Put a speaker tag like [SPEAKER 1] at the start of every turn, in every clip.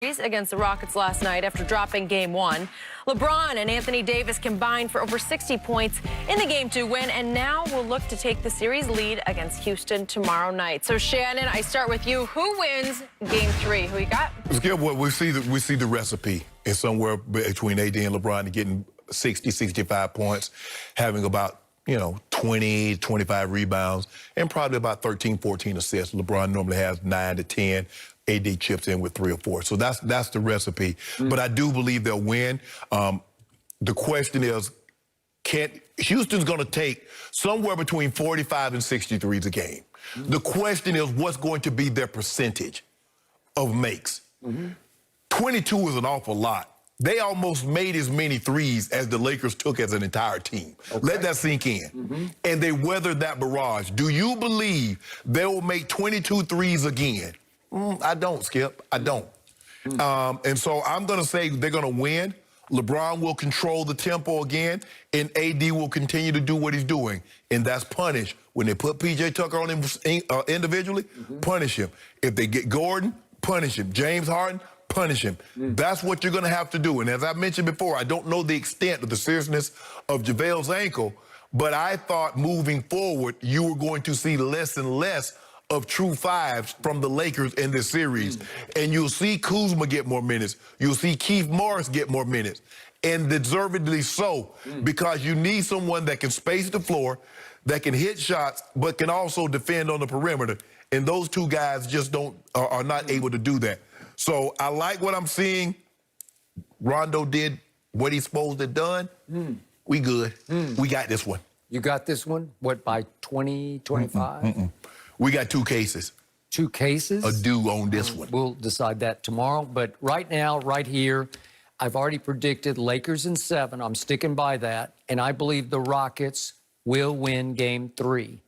[SPEAKER 1] Against the Rockets last night after dropping Game 1. LeBron and Anthony Davis combined for over 60 points in the Game 2 win, and now will look to take the series lead against Houston tomorrow night. So, Shannon, I start with you. Who wins Game 3? Who you got?
[SPEAKER 2] It's good. Well, we see the recipe is somewhere between AD and LeBron to getting 60, 65 points, having about 20, 25 rebounds, and probably about 13, 14 assists. LeBron normally has 9 to 10. AD chips in with 3 or 4. So that's the recipe. But I do believe they'll win. The question is, Houston's going to take somewhere between 45 and 63s a game. The question is, what's going to be their percentage of makes? 22 is an awful lot. They almost made as many threes as the Lakers took as an entire team. Okay. Let that sink in. And they weathered that barrage. Do you believe they will make 22 threes again? I don't, Skip. I don't. And so I'm going to say they're going to win. LeBron will control the tempo again, and AD will continue to do what he's doing, and that's punish. When they put P.J. Tucker on him individually, punish him. If they get Gordon, punish him. James Harden, punish him. That's what you're going to have to do. And as I mentioned before, I don't know the extent of the seriousness of JaVale's ankle, but I thought moving forward you were going to see less and less of true fives from the Lakers in this series. And you'll see Kuzma get more minutes. You'll see Keith Morris get more minutes. And deservedly so, because you need someone that can space the floor, that can hit shots, but can also defend on the perimeter. And those two guys just are not able to do that. So I like what I'm seeing. Rondo did what he's supposed to have done. We good. We got this one.
[SPEAKER 3] You got this one? What, by 20, 25?
[SPEAKER 2] We got 2 cases.
[SPEAKER 3] 2 cases?
[SPEAKER 2] A due on this one.
[SPEAKER 3] We'll decide that tomorrow. But right now, right here, I've already predicted Lakers in 7. I'm sticking by that. And I believe the Rockets will win Game 3.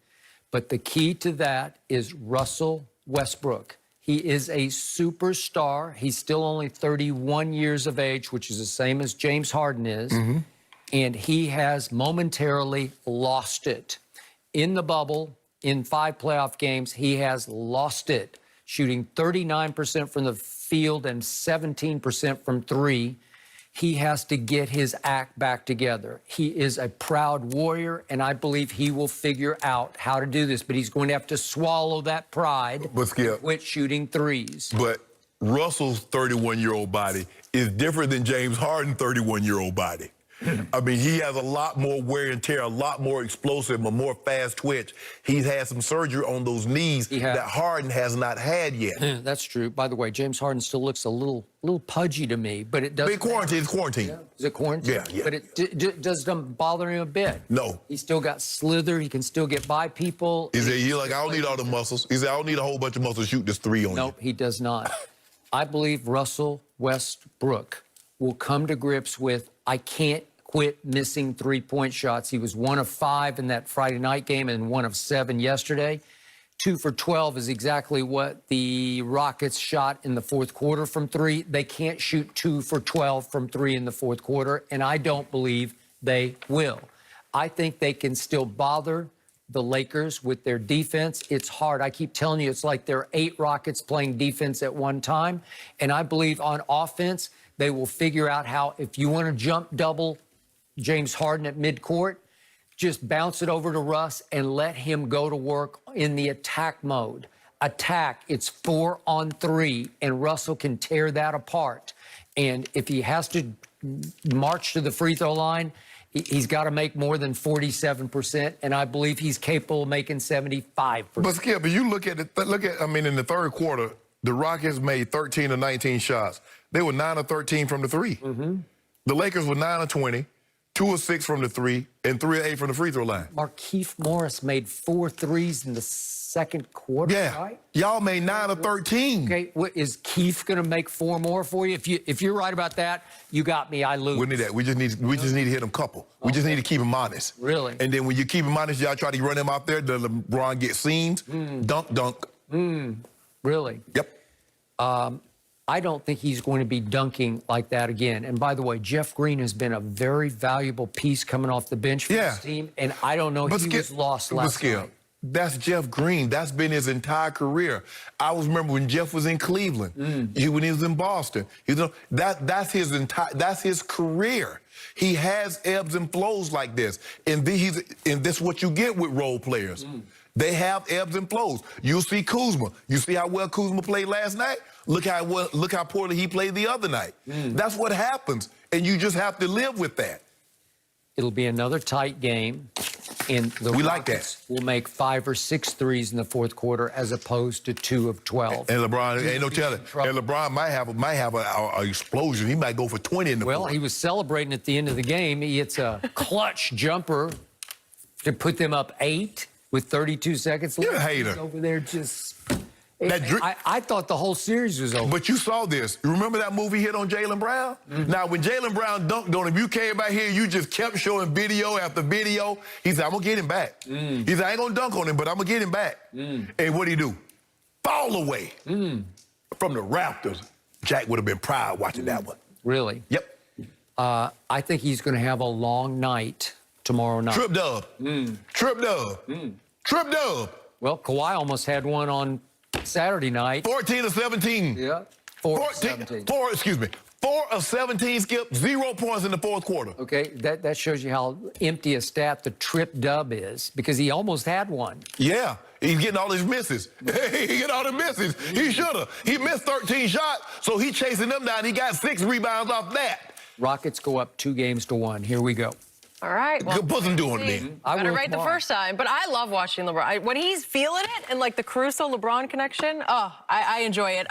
[SPEAKER 3] But the key to that is Russell Westbrook. He is a superstar. He's still only 31 years of age, which is the same as James Harden is. And he has momentarily lost it. In the bubble, in 5 playoff games, he has lost it, shooting 39% from the field and 17% from 3. He has to get his act back together. He is a proud warrior, and I believe he will figure out how to do this, but he's going to have to swallow that pride and quit shooting threes.
[SPEAKER 2] But Russell's 31-year-old body is different than James Harden's 31-year-old body. I mean, he has a lot more wear and tear, a lot more explosive, a more fast twitch. He's had some surgery on those knees that Harden has not had yet.
[SPEAKER 3] That's true. By the way, James Harden still looks a little pudgy to me, but it doesn't.
[SPEAKER 2] It's quarantine.
[SPEAKER 3] Yeah. Is it quarantine?
[SPEAKER 2] Yeah.
[SPEAKER 3] But it doesn't bother him a bit.
[SPEAKER 2] No.
[SPEAKER 3] He's still got slither. He can still get by people.
[SPEAKER 2] He's like, I don't need all the muscles. He said, I don't need a whole bunch of muscles to shoot this 3 on you.
[SPEAKER 3] Nope, he does not. I believe Russell Westbrook will come to grips with, I can't quit missing 3-point shots. He was 1 of 5 in that Friday night game and 1 of 7 yesterday. 2 for 12 is exactly what the Rockets shot in the 4th quarter from 3. They can't shoot 2 for 12 from 3 in the 4th quarter, and I don't believe they will. I think they can still bother the Lakers with their defense. It's hard. I keep telling you, it's like there are 8 Rockets playing defense at one time, and I believe on offense, they will figure out how, if you want to jump double James Harden at midcourt, just bounce it over to Russ and let him go to work in the attack mode. Attack, it's 4 on 3, and Russell can tear that apart. And if he has to march to the free throw line, he's got to make more than 47%, and I believe he's capable of making 75%.
[SPEAKER 2] But Skip, if you look at it, I mean, in the 3rd quarter, the Rockets made 13 of 19 shots. They were 9 of 13 from the 3. The Lakers were 9 of 20. 2 of 6 from the 3, and 3 of 8 from the free throw line.
[SPEAKER 3] Markieff Morris made 4 threes in the 2nd quarter, right?
[SPEAKER 2] Y'all made 9 of 13.
[SPEAKER 3] Okay, is Keith going to make 4 more for you? If you're right about that, you got me. I lose.
[SPEAKER 2] We need that. We just need to hit them couple. We just need to keep them honest.
[SPEAKER 3] Really?
[SPEAKER 2] And then when you keep them honest, y'all try to run them out there. The LeBron gets seams. Dunk.
[SPEAKER 3] Really?
[SPEAKER 2] Yep.
[SPEAKER 3] I don't think he's going to be dunking like that again. And by the way, Jeff Green has been a very valuable piece coming off the bench for this team. And I don't know, he was lost last night.
[SPEAKER 2] That's Jeff Green. That's been his entire career. I remember when Jeff was in Cleveland, when he was in Boston. That's his career. He has ebbs and flows like this, and this is what you get with role players. They have ebbs and flows. You'll see Kuzma. You see how well Kuzma played last night? Look how poorly he played the other night. That's what happens, and you just have to live with that.
[SPEAKER 3] It'll be another tight game, and the Rockets will make 5 or 6 threes in the fourth quarter as opposed to 2 of 12.
[SPEAKER 2] And LeBron, ain't no telling. And LeBron might have an explosion. He might go for 20 in the fourth.
[SPEAKER 3] Well, he was celebrating at the end of the game. He hits a clutch jumper to put them up 8 with 32 seconds left.
[SPEAKER 2] You're a hater.
[SPEAKER 3] He's over there just... I thought the whole series was over.
[SPEAKER 2] But you saw this. You remember that movie hit on Jaylen Brown? Now, when Jaylen Brown dunked on him, you came back here, you just kept showing video after video. He said, I'm going to get him back. He said, I ain't going to dunk on him, but I'm going to get him back. And what'd he do? Fall away from the Raptors. Jack would have been proud watching that one.
[SPEAKER 3] Really?
[SPEAKER 2] Yep.
[SPEAKER 3] I think he's going to have a long night tomorrow night.
[SPEAKER 2] Trip dub. Trip dub. Trip dub.
[SPEAKER 3] Well, Kawhi almost had one on Saturday night.
[SPEAKER 2] 14 of 17.
[SPEAKER 3] Yeah. 4 of 17.
[SPEAKER 2] 4 of 17, Skip. 0 points in the fourth quarter.
[SPEAKER 3] Okay, that shows you how empty a stat the trip dub is, because he almost had one.
[SPEAKER 2] Yeah, he's getting all his misses. He getting all the misses. He should have. He missed 13 shots, so he chasing them down. He got 6 rebounds off that.
[SPEAKER 3] Rockets go up 2-1. Here we go.
[SPEAKER 1] All right. Well,
[SPEAKER 2] good pussy doing it, man.
[SPEAKER 1] Got it right the first time. But I love watching LeBron. When he's feeling it and like the Caruso-LeBron connection, I enjoy it.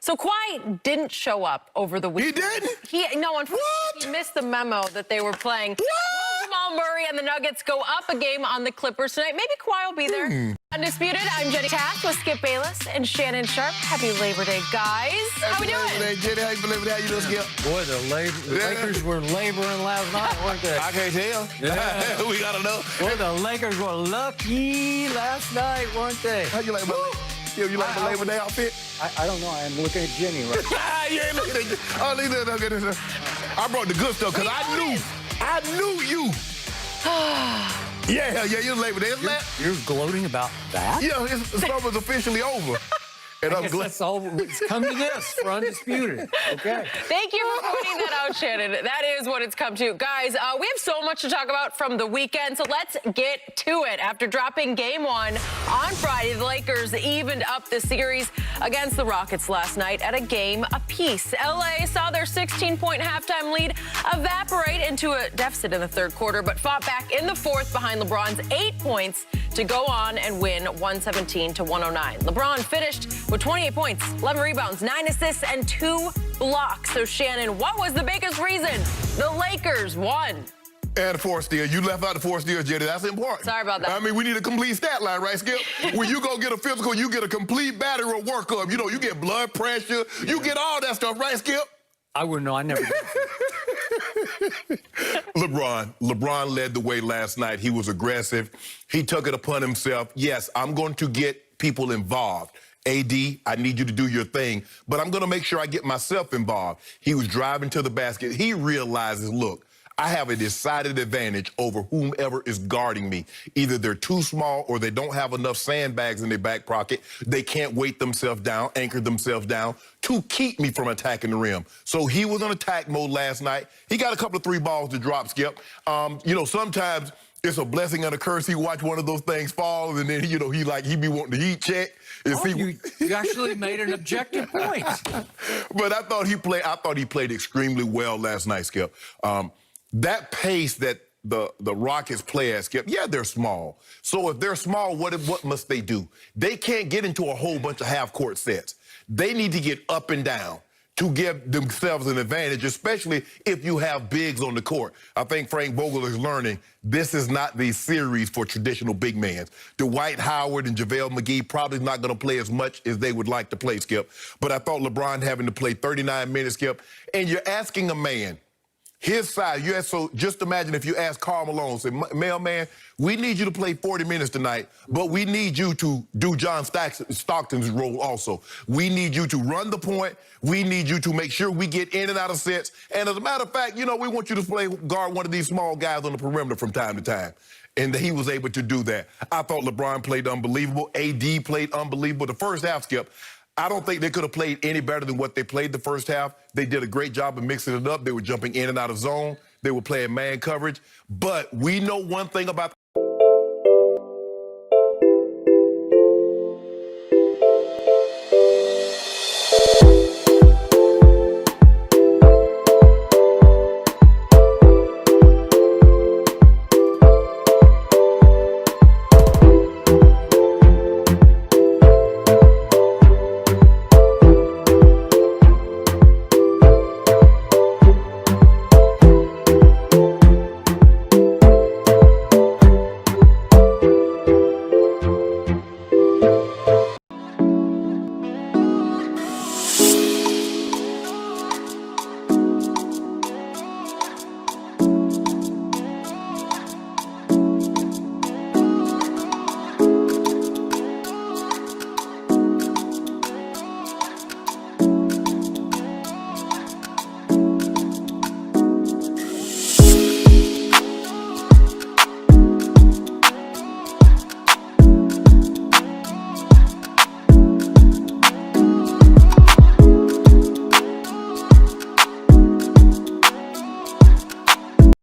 [SPEAKER 1] So Kawhi didn't show up over the weekend.
[SPEAKER 2] He didn't?
[SPEAKER 1] No, unfortunately, he missed the memo that they were playing. Will Jamal Murray and the Nuggets go up a game on the Clippers tonight? Maybe Kawhi will be there. Undisputed, I'm Jenny Taft with Skip Bayless and Shannon Sharpe. Happy Labor Day, guys. How we doing?
[SPEAKER 2] Happy Labor Day, Jenny. Happy Labor Day. How you doing, Skip?
[SPEAKER 3] Boy, the Lakers were laboring last night, weren't they?
[SPEAKER 2] I can't tell. Yeah. We got to know.
[SPEAKER 3] Boy, the Lakers were lucky last night, weren't they?
[SPEAKER 2] How you like my you like my Labor Day outfit?
[SPEAKER 3] I don't know. I'm looking at Jenny right now.
[SPEAKER 2] You ain't looking at oh, look at this. I brought the good stuff because I knew you. Yeah, you're Labor Day.
[SPEAKER 3] You're gloating about that?
[SPEAKER 2] Yeah, summer's officially over. And I'm glad.
[SPEAKER 3] That's all. It's come to this for Undisputed. Okay.
[SPEAKER 1] Thank you for pointing that out, Shannon. That is what it's come to. Guys, we have so much to talk about from the weekend, so let's get to it. After dropping game 1 on Friday, the Lakers evened up the series against the Rockets last night at a game apiece. LA saw their 16-point halftime lead evaporate into a deficit in the third quarter, but fought back in the fourth behind LeBron's 8 points to go on and win 117-109. LeBron finished with 28 points, 11 rebounds, 9 assists, and 2 blocks. So, Shannon, what was the biggest reason the Lakers won?
[SPEAKER 2] And the 4 steal. You left out the 4 steal, Jenny. That's important.
[SPEAKER 1] Sorry about that.
[SPEAKER 2] I mean, we need a complete stat line, right, Skip? When you go get a physical, you get a complete battery of workup. You know, you get blood pressure. You get all that stuff, right, Skip?
[SPEAKER 3] I wouldn't know. I never did.
[SPEAKER 2] LeBron led the way last night. He was aggressive. He took it upon himself. Yes, I'm going to get people involved. AD, I need you to do your thing, but I'm going to make sure I get myself involved. He was driving to the basket. He realizes, look, I have a decided advantage over whomever is guarding me. Either they're too small or they don't have enough sandbags in their back pocket. They can't weight themselves down, anchor themselves down to keep me from attacking the rim. So he was on attack mode last night. He got a couple of 3 balls to drop, Skip. You know, sometimes it's a blessing and a curse. He watch one of those things fall, and then, you know, he be wanting the heat check.
[SPEAKER 3] You actually made an objective point.
[SPEAKER 2] But I thought he played extremely well last night, Skip. That pace that the Rockets play at, Skip, yeah, they're small. So if they're small, what must they do? They can't get into a whole bunch of half-court sets. They need to get up and down to give themselves an advantage, especially if you have bigs on the court. I think Frank Vogel is learning this is not the series for traditional big men. Dwight Howard and JaVale McGee probably not going to play as much as they would like to play, Skip. But I thought LeBron having to play 39 minutes, Skip, and you're asking a man. his side, so just imagine if you ask Karl Malone, say, mailman, we need you to play 40 minutes tonight, but we need you to do John Stockton's role also. We need you to run the point. We need you to make sure we get in and out of sets. And as a matter of fact, we want you to play guard one of these small guys on the perimeter from time to time. And he was able to do that. I thought LeBron played unbelievable. AD played unbelievable. The first half, Skip, I don't think they could have played any better than what they played the first half. They did a great job of mixing it up. They were jumping in and out of zone. They were playing man coverage. But we know one thing about